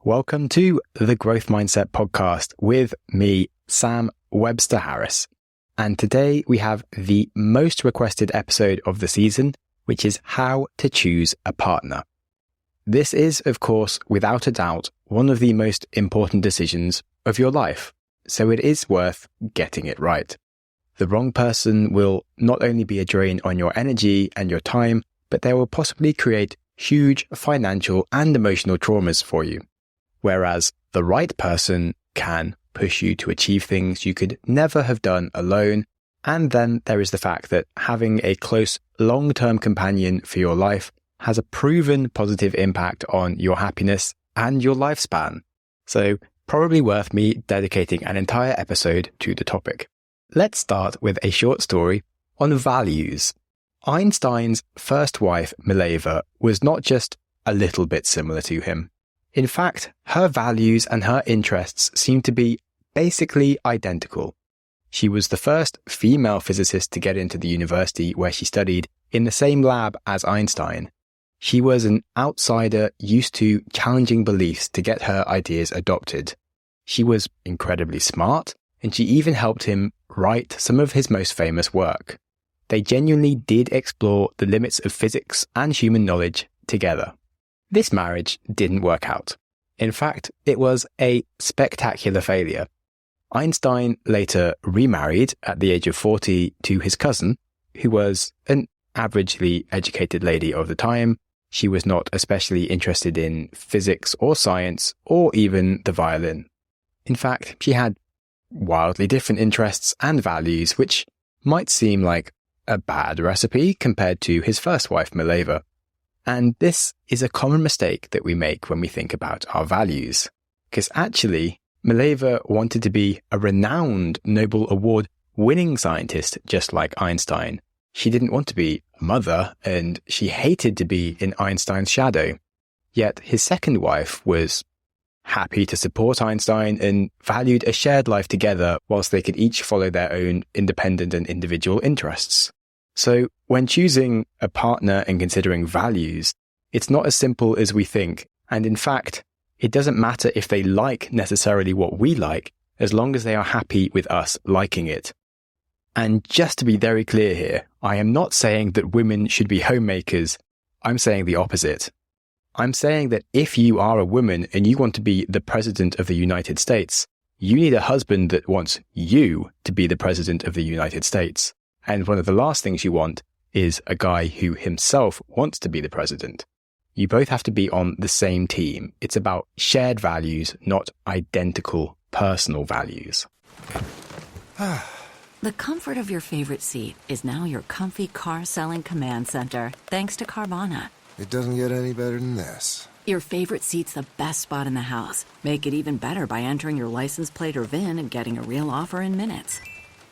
Welcome to the Growth Mindset Podcast with me, Sam Webster Harris. And today we have the most requested episode of the season, which is how to choose a partner. This is, of course, without a doubt, one of the most important decisions of your life. So it is worth getting it right. The wrong person will not only be a drain on your energy and your time, but they will possibly create huge financial and emotional traumas for you. Whereas the right person can push you to achieve things you could never have done alone. And then there is the fact that having a close, long-term companion for your life has a proven positive impact on your happiness and your lifespan. So probably worth me dedicating an entire episode to the topic. Let's start with a short story on values. Einstein's first wife, Mileva, was not just a little bit similar to him. In fact, her values and her interests seemed to be basically identical. She was the first female physicist to get into the university where she studied in the same lab as Einstein. She was an outsider used to challenging beliefs to get her ideas adopted. She was incredibly smart, and she even helped him write some of his most famous work. They genuinely did explore the limits of physics and human knowledge together. This marriage didn't work out. In fact, it was a spectacular failure. Einstein later remarried at the age of 40 to his cousin, who was an averagely educated lady of the time. She was not especially interested in physics or science or even the violin. In fact, she had wildly different interests and values, which might seem like a bad recipe compared to his first wife, Mileva. And this is a common mistake that we make when we think about our values. Because actually, Mileva wanted to be a renowned Nobel Award-winning scientist just like Einstein. She didn't want to be a mother, and she hated to be in Einstein's shadow. Yet his second wife was happy to support Einstein and valued a shared life together whilst they could each follow their own independent and individual interests. So when choosing a partner and considering values, it's not as simple as we think. And in fact, it doesn't matter if they like necessarily what we like, as long as they are happy with us liking it. And just to be very clear here, I am not saying that women should be homemakers. I'm saying the opposite. I'm saying that if you are a woman and you want to be the president of the United States, you need a husband that wants you to be the president of the United States. And one of the last things you want is a guy who himself wants to be the president. You both have to be on the same team. It's about shared values, not identical personal values. The comfort of your favorite seat is now your comfy car selling command center, thanks to Carvana. It doesn't get any better than this. Your favorite seat's the best spot in the house. Make it even better by entering your license plate or VIN and getting a real offer in minutes.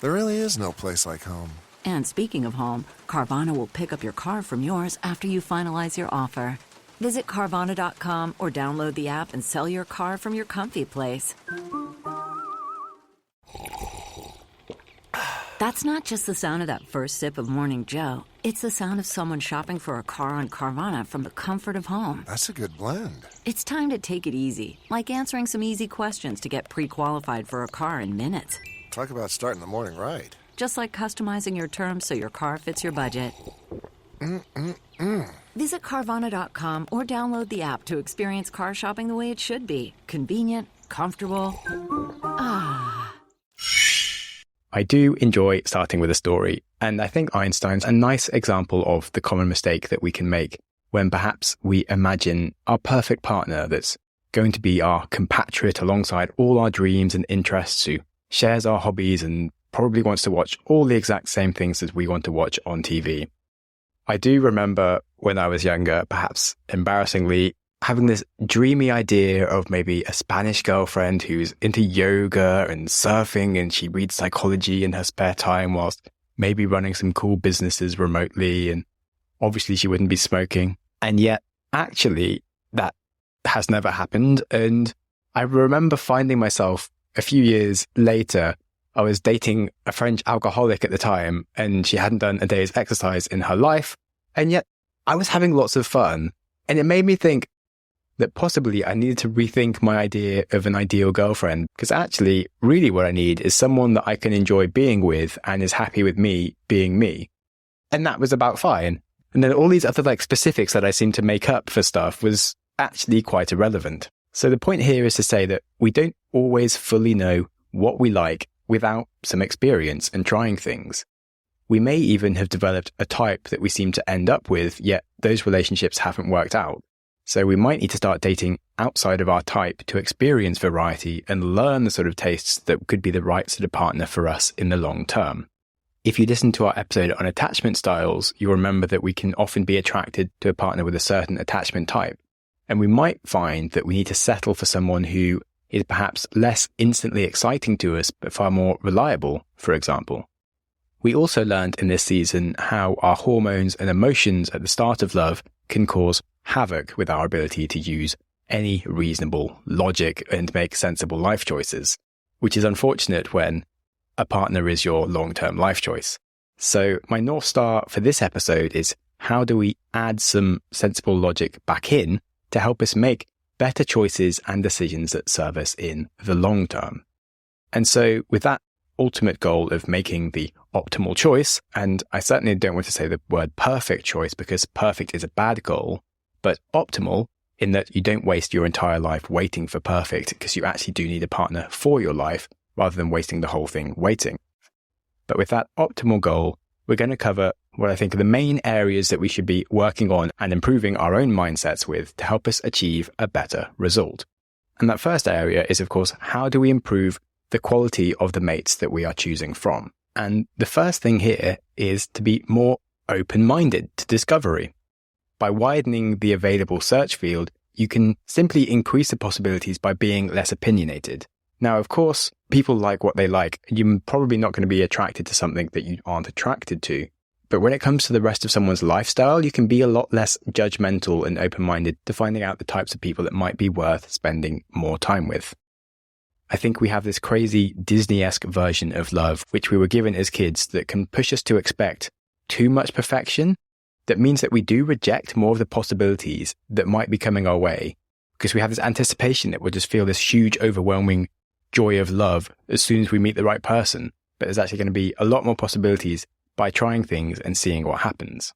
There really is no place like home. And speaking of home, Carvana will pick up your car from yours after you finalize your offer. Visit Carvana.com or download the app and sell your car from your comfy place. That's not just the sound of that first sip of Morning Joe. It's the sound of someone shopping for a car on Carvana from the comfort of home. That's a good blend. It's time to take it easy, like answering some easy questions to get pre-qualified for a car in minutes. Talk about starting the morning right. Just like customizing your terms so your car fits your budget. Visit Carvana.com or download the app to experience car shopping the way it should be. Convenient, comfortable. I do enjoy starting with a story, and I think Einstein's a nice example of the common mistake that we can make when perhaps we imagine our perfect partner that's going to be our compatriot alongside all our dreams and interests, who shares our hobbies and probably wants to watch all the exact same things as we want to watch on TV. I do remember when I was younger, perhaps embarrassingly, having this dreamy idea of maybe a Spanish girlfriend who's into yoga and surfing, and she reads psychology in her spare time whilst maybe running some cool businesses remotely, and obviously she wouldn't be smoking. And yet, actually, that has never happened. And I remember finding myself a few years later, I was dating a French alcoholic at the time, and she hadn't done a day's exercise in her life. And yet I was having lots of fun. And it made me think, that possibly I needed to rethink my idea of an ideal girlfriend, because actually, really what I need is someone that I can enjoy being with and is happy with me being me. And that was about fine. And then all these other specifics that I seemed to make up for stuff was actually quite irrelevant. So the point here is to say that we don't always fully know what we like without some experience and trying things. We may even have developed a type that we seem to end up with, yet those relationships haven't worked out. So we might need to start dating outside of our type to experience variety and learn the sort of tastes that could be the right sort of partner for us in the long term. If you listen to our episode on attachment styles, you'll remember that we can often be attracted to a partner with a certain attachment type. And we might find that we need to settle for someone who is perhaps less instantly exciting to us, but far more reliable, for example. We also learned in this season how our hormones and emotions at the start of love can cause havoc with our ability to use any reasonable logic and make sensible life choices, which is unfortunate when a partner is your long-term life choice. So my North Star for this episode is, how do we add some sensible logic back in to help us make better choices and decisions that serve us in the long term? And so with that ultimate goal of making the optimal choice, and I certainly don't want to say the word perfect choice because perfect is a bad goal, but optimal in that you don't waste your entire life waiting for perfect, because you actually do need a partner for your life rather than wasting the whole thing waiting. But with that optimal goal, we're going to cover what I think are the main areas that we should be working on and improving our own mindsets with to help us achieve a better result. And that first area is, of course, how do we improve the quality of the mates that we are choosing from? And the first thing here is to be more open-minded to discovery. By widening the available search field, you can simply increase the possibilities by being less opinionated. Now, of course, people like what they like, and you're probably not going to be attracted to something that you aren't attracted to. But when it comes to the rest of someone's lifestyle, you can be a lot less judgmental and open-minded to finding out the types of people that might be worth spending more time with. I think we have this crazy Disney-esque version of love, which we were given as kids, that can push us to expect too much perfection. That means that we do reject more of the possibilities that might be coming our way, because we have this anticipation that we'll just feel this huge, overwhelming joy of love as soon as we meet the right person. But there's actually going to be a lot more possibilities by trying things and seeing what happens.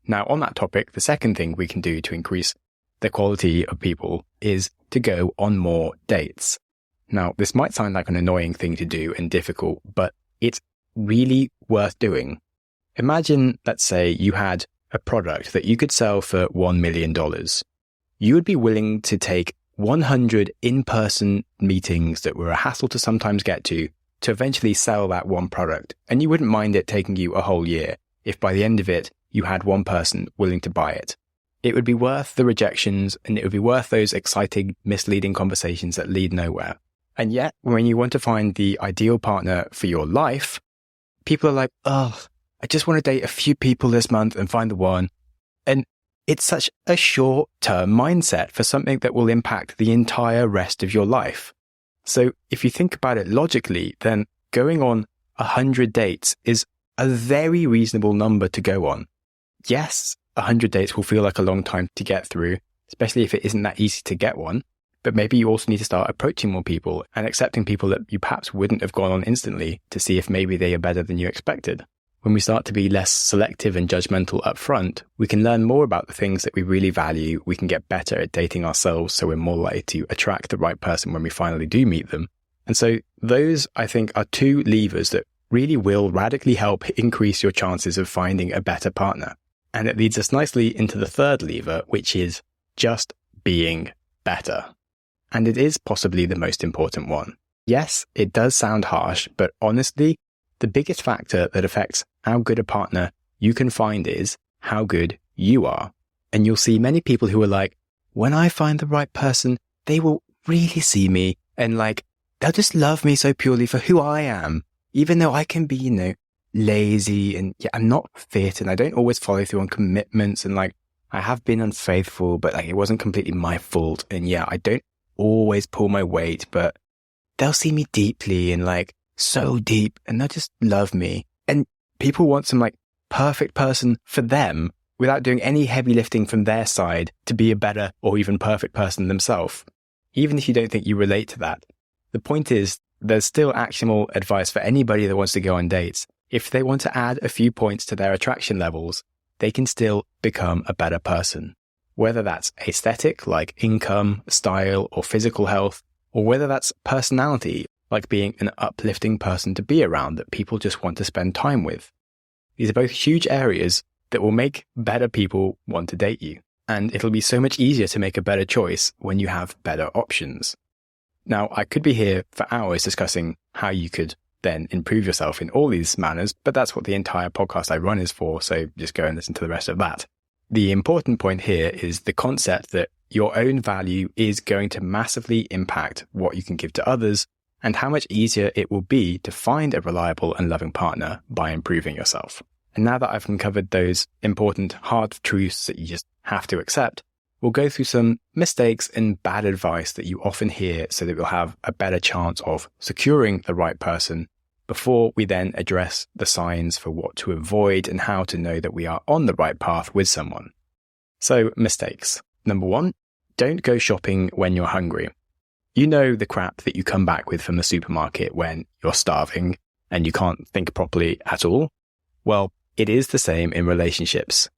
Now, on that topic, the second thing we can do to increase the quality of people is to go on more dates. Now, this might sound like an annoying thing to do and difficult, but it's really worth doing. Imagine, let's say, you had a product that you could sell for $1 million. You would be willing to take 100 in-person meetings that were a hassle to sometimes get to eventually sell that one product. And you wouldn't mind it taking you a whole year if by the end of it, you had one person willing to buy it. It would be worth the rejections, and it would be worth those exciting, misleading conversations that lead nowhere. And yet, when you want to find the ideal partner for your life, people are like, oh, I just want to date a few people this month and find the one. And it's such a short-term mindset for something that will impact the entire rest of your life. So if you think about it logically, then going on 100 dates is a very reasonable number to go on. Yes, 100 dates will feel like a long time to get through, especially if it isn't that easy to get one. But maybe you also need to start approaching more people and accepting people that you perhaps wouldn't have gone on instantly to see if maybe they are better than you expected. When we start to be less selective and judgmental up front, we can learn more about the things that we really value. We can get better at dating ourselves, so we're more likely to attract the right person when we finally do meet them. And so those, I think, are two levers that really will radically help increase your chances of finding a better partner. And it leads us nicely into the third lever, which is just being better. And it is possibly the most important one. Yes, it does sound harsh, but honestly, the biggest factor that affects how good a partner you can find is how good you are. And you'll see many people who are like, when I find the right person, they will really see me and they'll just love me so purely for who I am, even though I can be, lazy and I'm not fit and I don't always follow through on commitments and I have been unfaithful, but it wasn't completely my fault. And I don't always pull my weight, but they'll see me deeply and so deep and they'll just love me. And people want some perfect person for them without doing any heavy lifting from their side to be a better or even perfect person themselves. Even if you don't think you relate to that, the point is there's still actionable advice for anybody that wants to go on dates. If they want to add a few points to their attraction levels, they can still become a better person. Whether that's aesthetic, like income, style, or physical health, or whether that's personality, like being an uplifting person to be around that people just want to spend time with. These are both huge areas that will make better people want to date you. And it'll be so much easier to make a better choice when you have better options. Now, I could be here for hours discussing how you could then improve yourself in all these manners, but that's what the entire podcast I run is for, so just go and listen to the rest of that. The important point here is the concept that your own value is going to massively impact what you can give to others and how much easier it will be to find a reliable and loving partner by improving yourself. And now that I've uncovered those important hard truths that you just have to accept, we'll go through some mistakes and bad advice that you often hear so that you'll have a better chance of securing the right person before we then address the signs for what to avoid and how to know that we are on the right path with someone. So, mistakes. Number 1, don't go shopping when you're hungry. You know the crap that you come back with from the supermarket when you're starving and you can't think properly at all? Well, it is the same in relationships.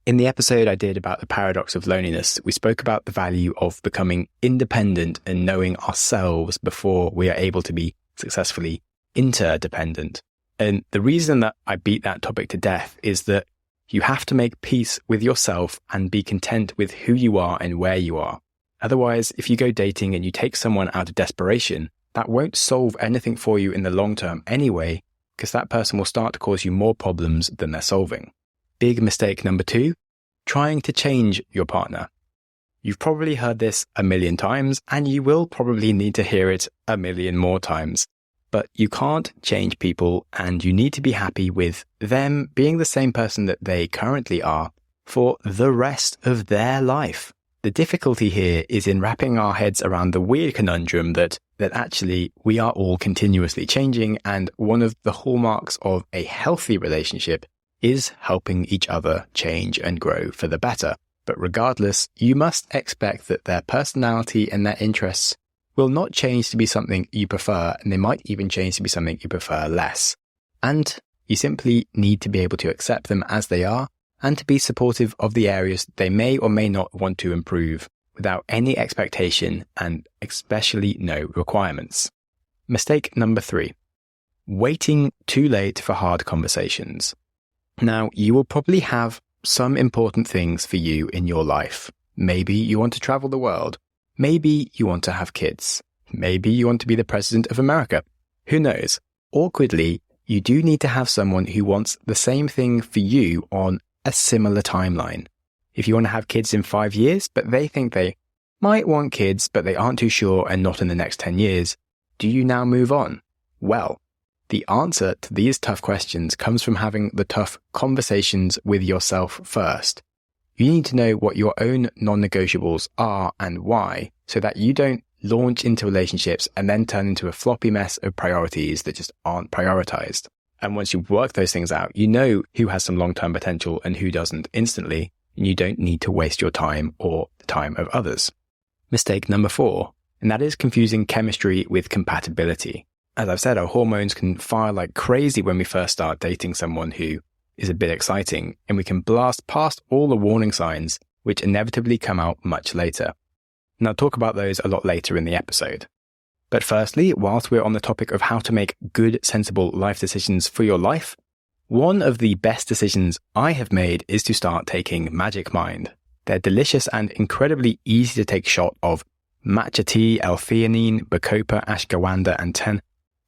In the episode I did about the paradox of loneliness, we spoke about the value of becoming independent and knowing ourselves before we are able to be successfully interdependent. And the reason that I beat that topic to death is that you have to make peace with yourself and be content with who you are and where you are. Otherwise, if you go dating and you take someone out of desperation, that won't solve anything for you in the long term anyway, because that person will start to cause you more problems than they're solving. Big mistake number 2, trying to change your partner. You've probably heard this a million times, and you will probably need to hear it a million more times. But you can't change people, and you need to be happy with them being the same person that they currently are for the rest of their life. The difficulty here is in wrapping our heads around the weird conundrum that actually we are all continuously changing, and one of the hallmarks of a healthy relationship is helping each other change and grow for the better. But regardless, you must expect that their personality and their interests will not change to be something you prefer, and they might even change to be something you prefer less. And you simply need to be able to accept them as they are and to be supportive of the areas they may or may not want to improve without any expectation and especially no requirements. Mistake number 3, waiting too late for hard conversations. Now, you will probably have some important things for you in your life. Maybe you want to travel the world. Maybe you want to have kids. Maybe you want to be the president of America. Who knows? Awkwardly, you do need to have someone who wants the same thing for you on a similar timeline. If you want to have kids in 5 years, but they think they might want kids, but they aren't too sure and not in the next 10 years, do you now move on? Well, the answer to these tough questions comes from having the tough conversations with yourself first. You need to know what your own non-negotiables are and why, so that you don't launch into relationships and then turn into a floppy mess of priorities that just aren't prioritized. And once you work those things out, you know who has some long-term potential and who doesn't instantly, and you don't need to waste your time or the time of others. Mistake number 4, and that is confusing chemistry with compatibility. As I've said, our hormones can fire like crazy when we first start dating someone who is a bit exciting, and we can blast past all the warning signs, which inevitably come out much later. And I'll talk about those a lot later in the episode. But firstly, whilst we're on the topic of how to make good, sensible life decisions for your life, one of the best decisions I have made is to start taking Magic Mind. Their delicious and incredibly easy to take shot of matcha tea, L-theanine, bacopa, ashwagandha, and 10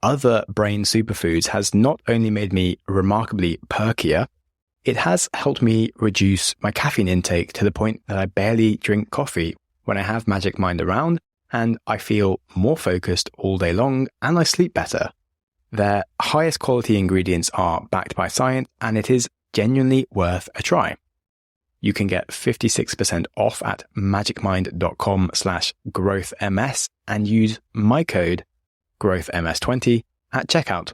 other brain superfoods has not only made me remarkably perkier, it has helped me reduce my caffeine intake to the point that I barely drink coffee when I have Magic Mind around, and I feel more focused all day long and I sleep better. Their highest quality ingredients are backed by science, and it is genuinely worth a try. You can get 56% off at magicmind.com/growthms and use my code growthms20 at checkout.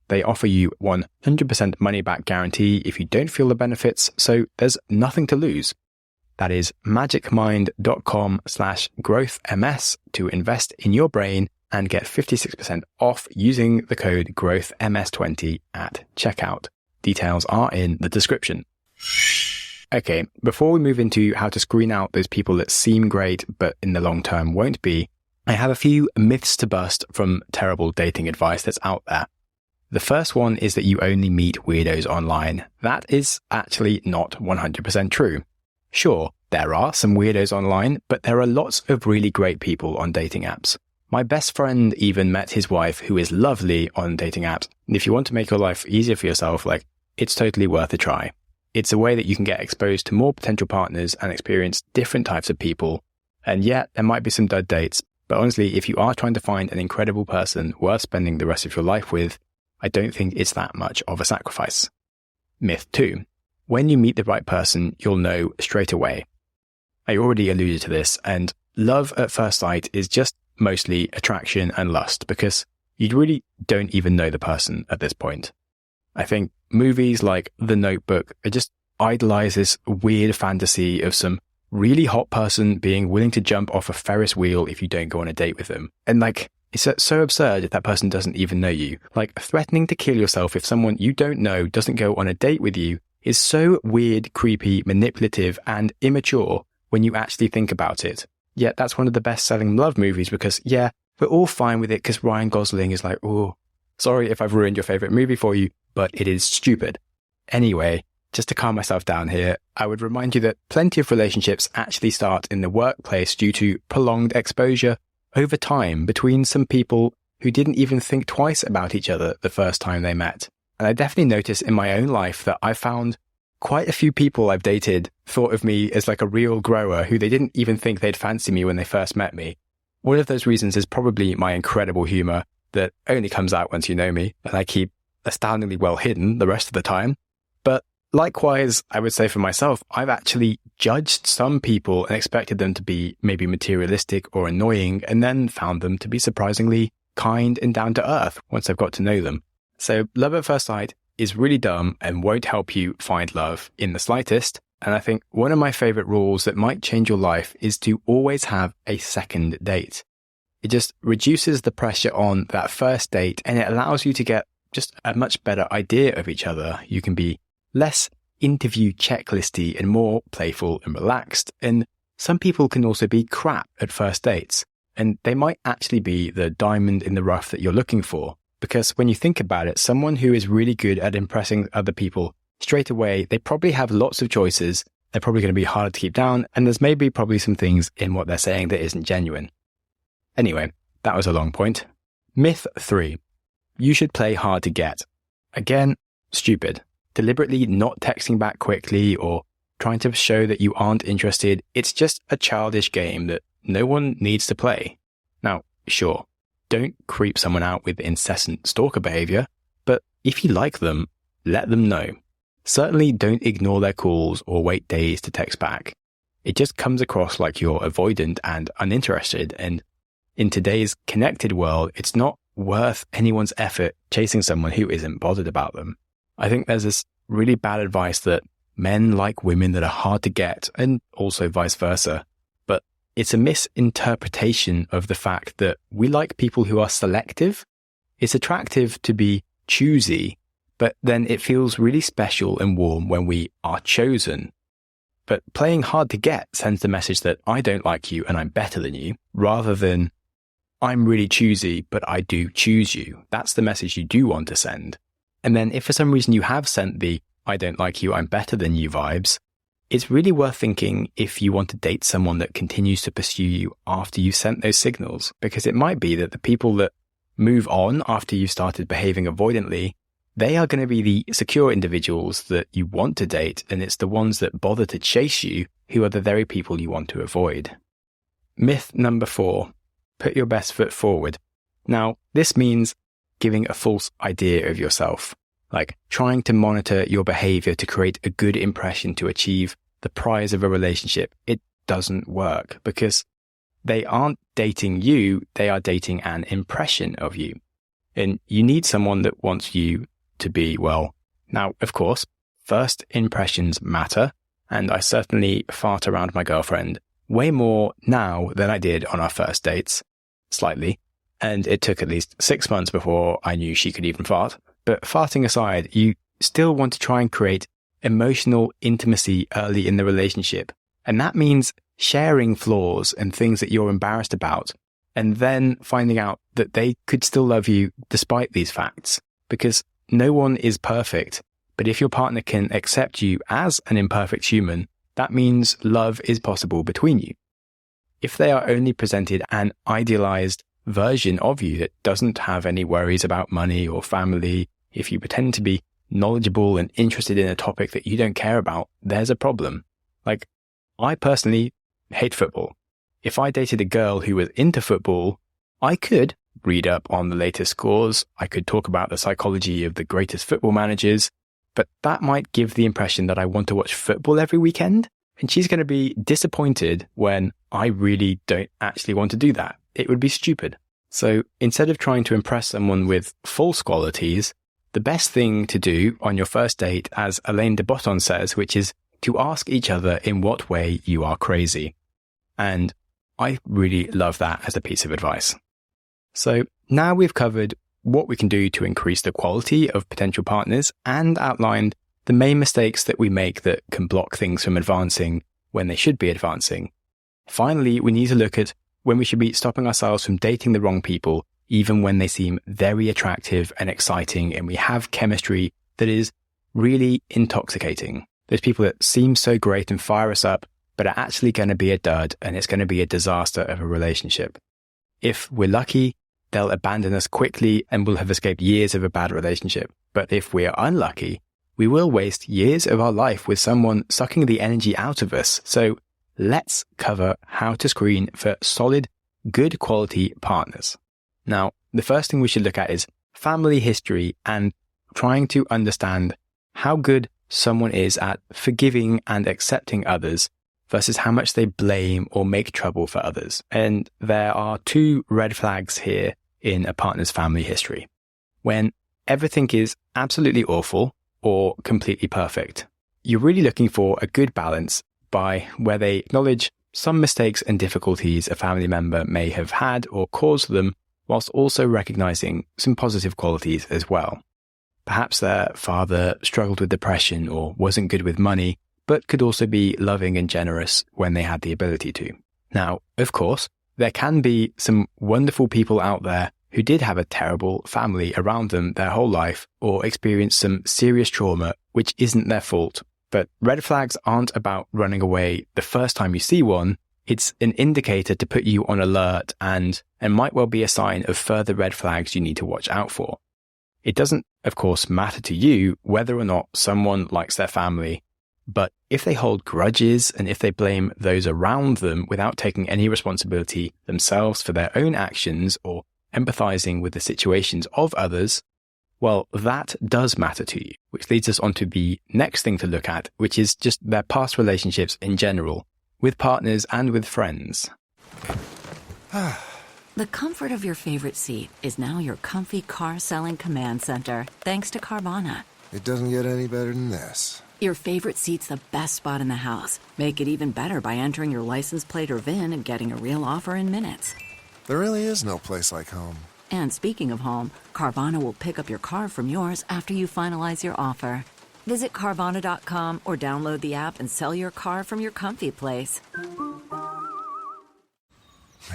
They offer you 100% money back guarantee if you don't feel the benefits, so there's nothing to lose. That is magicmind.com/growthms to invest in your brain and get 56% off using the code growthms20 at checkout. Details are in the description. Okay, before we move into how to screen out those people that seem great but in the long term won't be, I have a few myths to bust from terrible dating advice that's out there. The first one is that you only meet weirdos online. That is actually not 100% true. Sure, there are some weirdos online, but there are lots of really great people on dating apps. My best friend even met his wife, who is lovely, on dating apps. And if you want to make your life easier for yourself, it's totally worth a try. It's a way that you can get exposed to more potential partners and experience different types of people. And yet, there might be some dud dates. But honestly, if you are trying to find an incredible person worth spending the rest of your life with, I don't think it's that much of a sacrifice. Myth 2. When you meet the right person, you'll know straight away. I already alluded to this, and love at first sight is just mostly attraction and lust because you really don't even know the person at this point. I think movies like The Notebook are just idolize this weird fantasy of some really hot person being willing to jump off a Ferris wheel if you don't go on a date with them. And it's so absurd if that person doesn't even know you. Threatening to kill yourself if someone you don't know doesn't go on a date with you is so weird, creepy, manipulative, and immature when you actually think about it. Yet that's one of the best-selling love movies because, yeah, we're all fine with it because Ryan Gosling is oh, sorry if I've ruined your favorite movie for you, but it is stupid. Anyway, just to calm myself down here, I would remind you that plenty of relationships actually start in the workplace due to prolonged exposure over time between some people who didn't even think twice about each other the first time they met. And I definitely noticed in my own life that I found quite a few people I've dated thought of me as a real grower who they didn't even think they'd fancy me when they first met me. One of those reasons is probably my incredible humor that only comes out once you know me, and I keep astoundingly well hidden the rest of the time. But likewise, I would say for myself, I've actually judged some people and expected them to be maybe materialistic or annoying, and then found them to be surprisingly kind and down to earth once I've got to know them. So love at first sight is really dumb and won't help you find love in the slightest. And I think one of my favorite rules that might change your life is to always have a second date. It just reduces the pressure on that first date and it allows you to get just a much better idea of each other. You can be less interview checklisty and more playful and relaxed. And some people can also be crap at first dates. And they might actually be the diamond in the rough that you're looking for. Because when you think about it, someone who is really good at impressing other people straight away, they probably have lots of choices. They're probably going to be hard to keep down. And there's probably some things in what they're saying that isn't genuine. Anyway, that was a long point. Myth 3. You should play hard to get. Again, stupid. Deliberately not texting back quickly or trying to show that you aren't interested. It's just a childish game that no one needs to play. Now, sure, don't creep someone out with incessant stalker behavior, but if you like them, let them know. Certainly don't ignore their calls or wait days to text back. It just comes across like you're avoidant and uninterested, and in today's connected world, it's not worth anyone's effort chasing someone who isn't bothered about them. I think there's this really bad advice that men like women that are hard to get, and also vice versa. But it's a misinterpretation of the fact that we like people who are selective. It's attractive to be choosy, but then it feels really special and warm when we are chosen. But playing hard to get sends the message that I don't like you and I'm better than you, rather than I'm really choosy, but I do choose you. That's the message you do want to send. And then if for some reason you have sent the I don't like you, I'm better than you vibes, it's really worth thinking if you want to date someone that continues to pursue you after you've sent those signals, because it might be that the people that move on after you've started behaving avoidantly, they are going to be the secure individuals that you want to date, and it's the ones that bother to chase you who are the very people you want to avoid. Myth number 4, put your best foot forward. Now, this means giving a false idea of yourself, like trying to monitor your behavior to create a good impression to achieve the prize of a relationship. It doesn't work because they aren't dating you, they are dating an impression of you. and you need someone that wants you to be well. Now, of course, first impressions matter, and I certainly fart around my girlfriend way more now than I did on our first dates, slightly, and it took at least 6 months before I knew she could even fart. But farting aside, you still want to try and create emotional intimacy early in the relationship, and that means sharing flaws and things that you're embarrassed about, and then finding out that they could still love you despite these facts, because no one is perfect. But if your partner can accept you as an imperfect human, that means love is possible between you. If they are only presented an idealized version of you that doesn't have any worries about money or family, if you pretend to be knowledgeable and interested in a topic that you don't care about, there's a problem. Like, I personally hate football. If I dated a girl who was into football, I could read up on the latest scores, I could talk about the psychology of the greatest football managers, but that might give the impression that I want to watch football every weekend, and she's going to be disappointed when I really don't actually want to do that. It would be stupid. So instead of trying to impress someone with false qualities, the best thing to do on your first date, as Alain de Botton says, which is to ask each other in what way you are crazy. And I really love that as a piece of advice. So now we've covered what we can do to increase the quality of potential partners and outlined the main mistakes that we make that can block things from advancing when they should be advancing. Finally, we need to look at when we should be stopping ourselves from dating the wrong people, even when they seem very attractive and exciting and we have chemistry that is really intoxicating. Those people that seem so great and fire us up, but are actually going to be a dud, and it's going to be a disaster of a relationship. If we're lucky, they'll abandon us quickly and we'll have escaped years of a bad relationship. But if we're unlucky, we will waste years of our life with someone sucking the energy out of us. So let's cover how to screen for solid, good quality partners. Now, the first thing we should look at is family history and trying to understand how good someone is at forgiving and accepting others versus how much they blame or make trouble for others. And there are two red flags here in a partner's family history. When everything is absolutely awful or completely perfect, you're really looking for a good balance by where they acknowledge some mistakes and difficulties a family member may have had or caused them, whilst also recognizing some positive qualities as well. Perhaps their father struggled with depression or wasn't good with money, but could also be loving and generous when they had the ability to. Now, of course, there can be some wonderful people out there who did have a terrible family around them their whole life or experienced some serious trauma, which isn't their fault. But red flags aren't about running away the first time you see one. It's an indicator to put you on alert and might well be a sign of further red flags you need to watch out for. It doesn't, of course, matter to you whether or not someone likes their family, but if they hold grudges and if they blame those around them without taking any responsibility themselves for their own actions or empathizing with the situations of others, well, that does matter to you, which leads us on to the next thing to look at, which is just their past relationships in general, with partners and with friends. The comfort of your favorite seat is now your comfy car selling command center, thanks to Carvana. It doesn't get any better than this. Your favorite seat's the best spot in the house. Make it even better by entering your license plate or VIN and getting a real offer in minutes. There really is no place like home. And speaking of home, Carvana will pick up your car from yours after you finalize your offer. Visit Carvana.com or download the app and sell your car from your comfy place.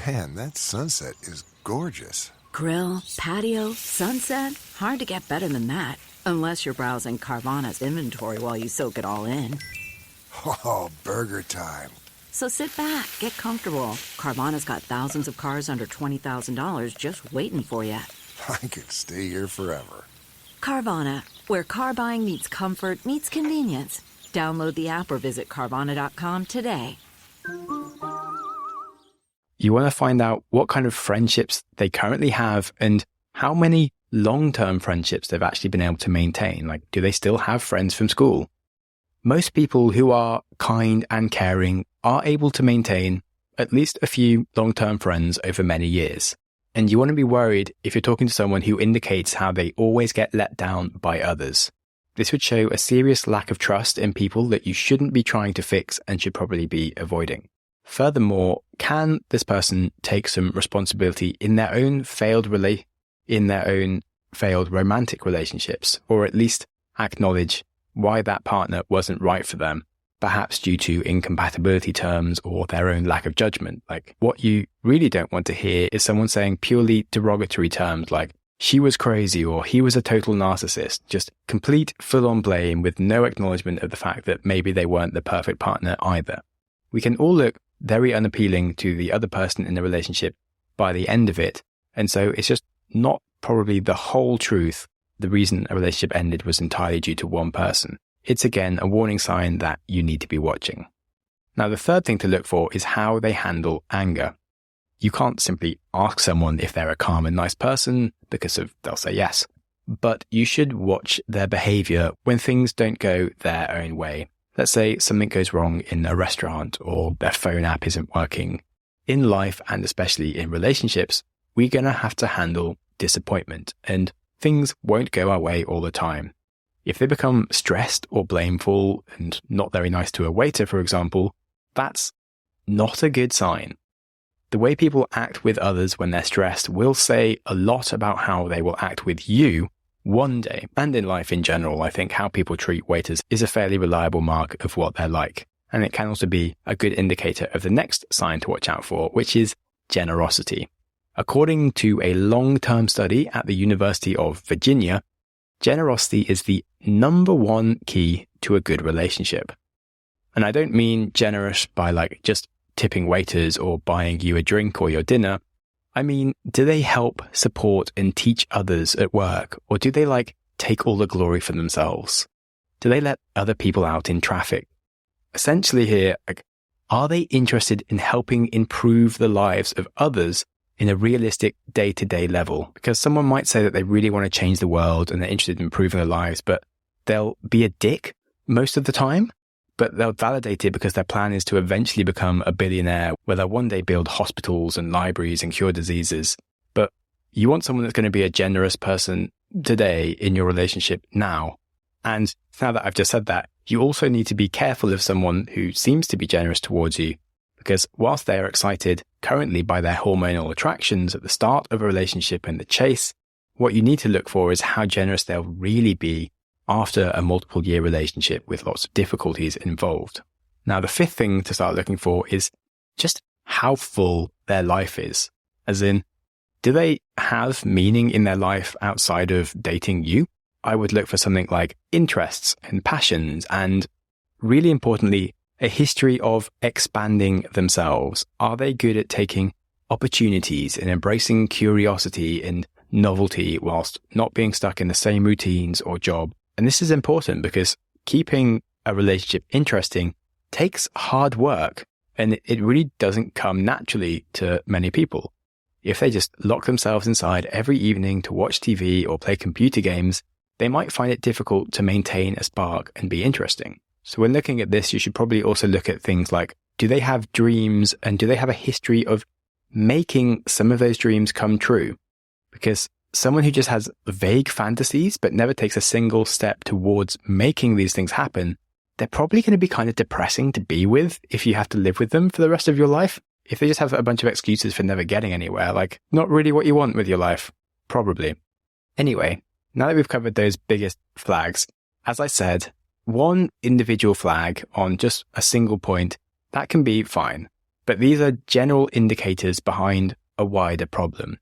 Man, that sunset is gorgeous. Grill, patio, sunset. Hard to get better than that. Unless you're browsing Carvana's inventory while you soak it all in. Oh, burger time. So sit back, get comfortable. Carvana's got thousands of cars under $20,000 just waiting for you. I could stay here forever. Carvana, where car buying meets comfort meets convenience. Download the app or visit Carvana.com today. You want to find out what kind of friendships they currently have and how many long-term friendships they've actually been able to maintain. Like, do they still have friends from school? Most people who are kind and caring are able to maintain at least a few long-term friends over many years. And you want to be worried if you're talking to someone who indicates how they always get let down by others. This would show a serious lack of trust in people that you shouldn't be trying to fix and should probably be avoiding. Furthermore, can this person take some responsibility in their own failed romantic relationships, or at least acknowledge why that partner wasn't right for them, perhaps due to incompatibility terms or their own lack of judgment? Like, what you really don't want to hear is someone saying purely derogatory terms like, she was crazy or he was a total narcissist, just complete full-on blame with no acknowledgement of the fact that maybe they weren't the perfect partner either. We can all look very unappealing to the other person in the relationship by the end of it, and so it's just not probably the whole truth. The reason a relationship ended was entirely due to one person. It's again a warning sign that you need to be watching. Now, the third thing to look for is how they handle anger. You can't simply ask someone if they're a calm and nice person because they'll say yes. But you should watch their behavior when things don't go their own way. Let's say something goes wrong in a restaurant or their phone app isn't working. In life, and especially in relationships, we're going to have to handle disappointment, and things won't go our way all the time. If they become stressed or blameful and not very nice to a waiter, for example, that's not a good sign. The way people act with others when they're stressed will say a lot about how they will act with you one day. And in life in general, I think how people treat waiters is a fairly reliable mark of what they're like. And it can also be a good indicator of the next sign to watch out for, which is generosity. According to a long-term study at the University of Virginia, generosity is the number one key to a good relationship. And I don't mean generous by just tipping waiters or buying you a drink or your dinner. I mean, do they help, support, and teach others at work? Or do they take all the glory for themselves? Do they let other people out in traffic? Essentially here, are they interested in helping improve the lives of others in a realistic day-to-day level? Because someone might say that they really want to change the world and they're interested in improving their lives, but they'll be a dick most of the time. But they'll validate it because their plan is to eventually become a billionaire, where they'll one day build hospitals and libraries and cure diseases. But you want someone that's going to be a generous person today in your relationship now. And now that I've just said that, you also need to be careful of someone who seems to be generous towards you, because whilst they are excited currently by their hormonal attractions at the start of a relationship and the chase, what you need to look for is how generous they'll really be after a multiple year relationship with lots of difficulties involved. Now, the fifth thing to start looking for is just how full their life is. As in, do they have meaning in their life outside of dating you? I would look for something like interests and passions, and really importantly, a history of expanding themselves. Are they good at taking opportunities and embracing curiosity and novelty whilst not being stuck in the same routines or job? And this is important because keeping a relationship interesting takes hard work, and it really doesn't come naturally to many people. If they just lock themselves inside every evening to watch TV or play computer games, they might find it difficult to maintain a spark and be interesting. So when looking at this, you should probably also look at things like, do they have dreams, and do they have a history of making some of those dreams come true? Because someone who just has vague fantasies but never takes a single step towards making these things happen, they're probably going to be kind of depressing to be with if you have to live with them for the rest of your life. If they just have a bunch of excuses for never getting anywhere, not really what you want with your life, probably. Anyway, now that we've covered those biggest flags, as I said, one individual flag on just a single point, that can be fine. But these are general indicators behind a wider problem.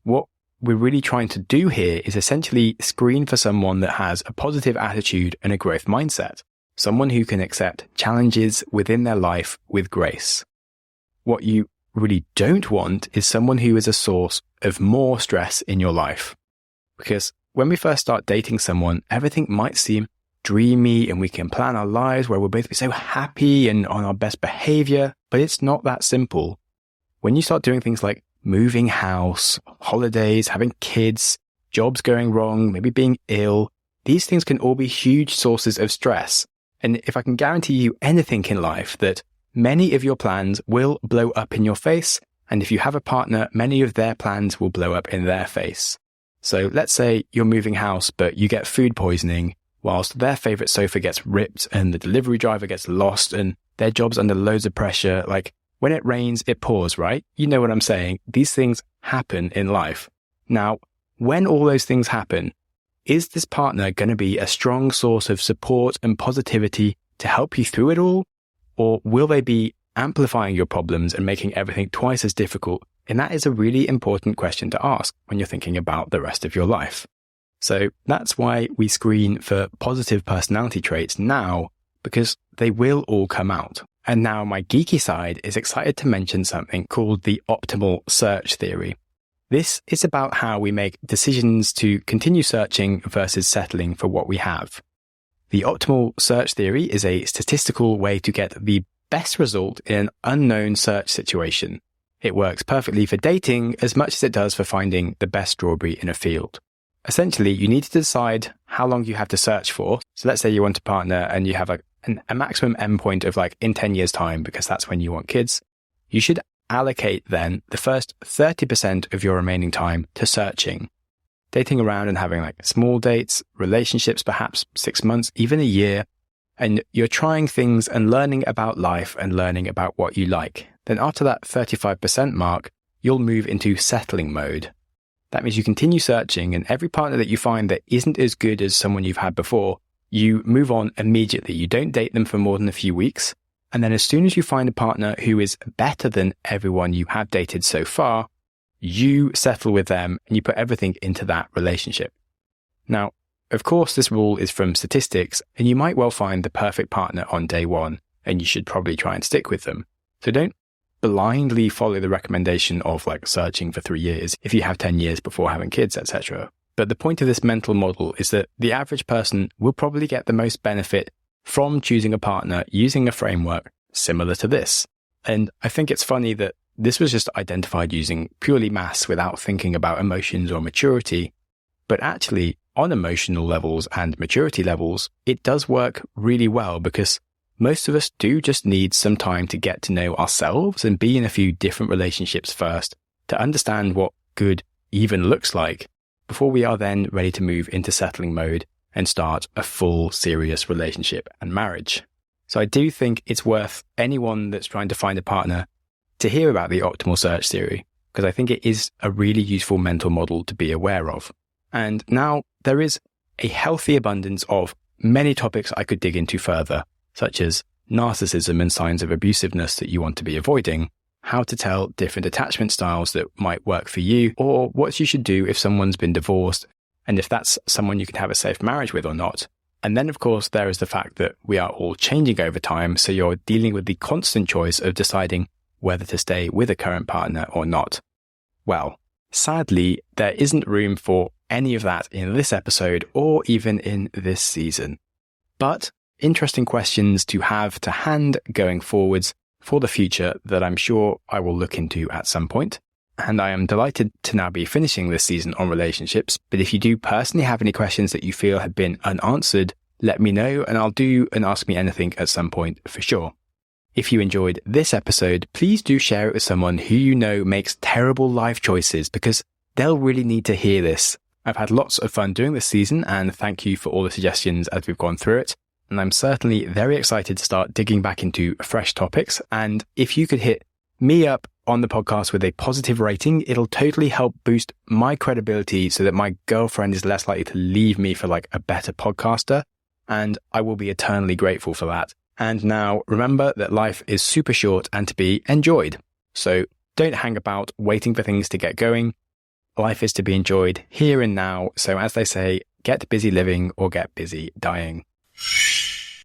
What we're really trying to do here is essentially screen for someone that has a positive attitude and a growth mindset, someone who can accept challenges within their life with grace. What you really don't want is someone who is a source of more stress in your life. Because when we first start dating someone, everything might seem dreamy and we can plan our lives where we'll both be so happy and on our best behavior, but it's not that simple. When you start doing things like moving house, holidays, having kids, jobs going wrong, maybe being ill, these things can all be huge sources of stress. And if I can guarantee you anything in life, that many of your plans will blow up in your face And if you have a partner, many of their plans will blow up in their face. So let's say you're moving house, but you get food poisoning, whilst their favorite sofa gets ripped and the delivery driver gets lost and their job's under loads of pressure. Like, when it rains, it pours, right? You know what I'm saying? These things happen in life. Now, when all those things happen, is this partner going to be a strong source of support and positivity to help you through it all? Or will they be amplifying your problems and making everything twice as difficult? And that is a really important question to ask when you're thinking about the rest of your life. So that's why we screen for positive personality traits now, because they will all come out. And now my geeky side is excited to mention something called the optimal search theory. This is about how we make decisions to continue searching versus settling for what we have. The optimal search theory is a statistical way to get the best result in an unknown search situation. It works perfectly for dating as much as it does for finding the best strawberry in a field. Essentially, you need to decide how long you have to search for. So let's say you want a partner and you have a maximum endpoint of like in 10 years time, because that's when you want kids. You should allocate then the first 30% of your remaining time to searching, dating around and having like small dates, relationships, perhaps 6 months, even a year. And you're trying things and learning about life and learning about what you like. Then after that 35% mark, you'll move into settling mode. That means you continue searching, and every partner that you find that isn't as good as someone you've had before, you move on immediately. You don't date them for more than a few weeks. And then as soon as you find a partner who is better than everyone you have dated so far, you settle with them and you put everything into that relationship. Now, of course, this rule is from statistics, and you might well find the perfect partner on day one, and you should probably try and stick with them. So don't blindly follow the recommendation of like searching for 3 years if you have 10 years before having kids, etc. But the point of this mental model is that the average person will probably get the most benefit from choosing a partner using a framework similar to this. And I think it's funny that this was just identified using purely maths without thinking about emotions or maturity. But actually, on emotional levels and maturity levels, it does work really well, because most of us do just need some time to get to know ourselves and be in a few different relationships first to understand what good even looks like before we are then ready to move into settling mode and start a full serious relationship and marriage. So I do think it's worth anyone that's trying to find a partner to hear about the optimal search theory, because I think it is a really useful mental model to be aware of. And now there is a healthy abundance of many topics I could dig into further, such as narcissism and signs of abusiveness that you want to be avoiding, how to tell different attachment styles that might work for you, or what you should do if someone's been divorced, and if that's someone you can have a safe marriage with or not. And then, of course, there is the fact that we are all changing over time, so you're dealing with the constant choice of deciding whether to stay with a current partner or not. Well, sadly, there isn't room for any of that in this episode or even in this season. But interesting questions to have to hand going forwards for the future that I'm sure I will look into at some point. And I am delighted to now be finishing this season on relationships. But if you do personally have any questions that you feel have been unanswered, let me know and I'll do an Ask Me Anything at some point for sure. If you enjoyed this episode, please do share it with someone who you know makes terrible life choices, because they'll really need to hear this. I've had lots of fun doing this season, and thank you for all the suggestions as we've gone through it. And I'm certainly very excited to start digging back into fresh topics. And if you could hit me up on the podcast with a positive rating, it'll totally help boost my credibility so that my girlfriend is less likely to leave me for like a better podcaster. And I will be eternally grateful for that. And now remember that life is super short and to be enjoyed. So don't hang about waiting for things to get going. Life is to be enjoyed here and now. So as they say, get busy living or get busy dying.